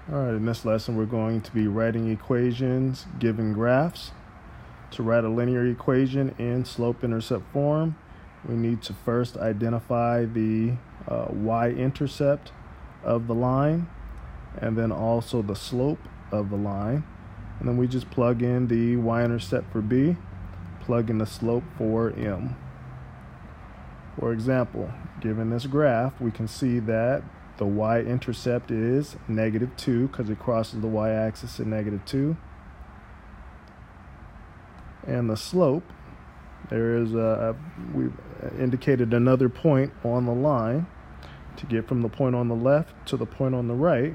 All right, in this lesson, we're going to be writing equations given graphs. To write a linear equation in slope-intercept form, we need to first identify the y-intercept of the line, and then also the slope of the line. And then we just plug in the y-intercept for b, plug in the slope for m. For example, given this graph, we can see that the y-intercept is -2 because it crosses the y-axis at -2. And the slope, we've indicated another point on the line. To get from the point on the left to the point on the right,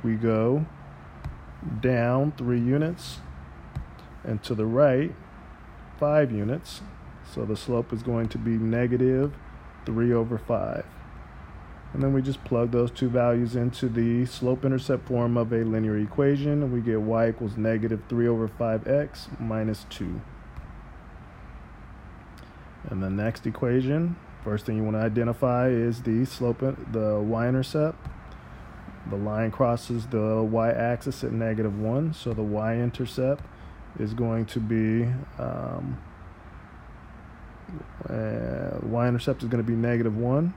we go down 3 units, and to the right 5 units. So the slope is going to be -3/5. And then we just plug those two values into the slope-intercept form of a linear equation, and we get y equals -3/5x minus 2. And the next equation, first thing you want to identify is the y-intercept. The line crosses the y-axis at -1, so the y-intercept is going to be y-intercept is going to be -1.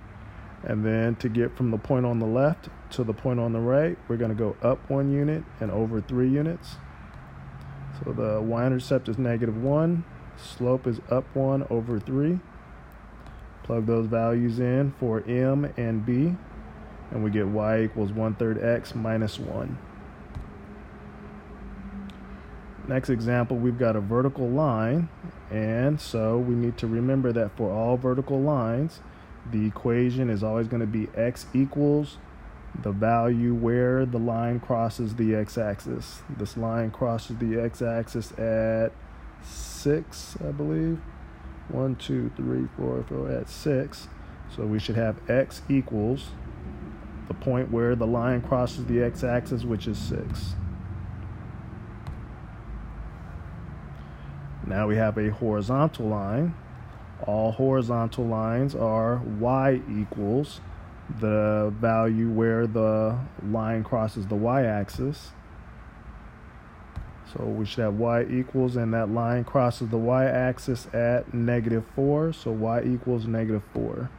And then to get from the point on the left to the point on the right, we're going to go up 1 unit and over 3 units. So the y-intercept is -1, slope is up 1 over 3. Plug those values in for m and b, and we get y equals 1/3 x minus 1. Next example, we've got a vertical line, and so we need to remember that for all vertical lines, the equation is always going to be x equals the value where the line crosses the x-axis. This line crosses the x-axis at 6, I believe. 1, 2, 3, 4, 4, at 6. So we should have x equals the point where the line crosses the x-axis, which is 6. Now we have a horizontal line. All horizontal lines are y equals the value where the line crosses the y-axis. So we should have y equals, and that line crosses the y-axis at -4, so y equals -4.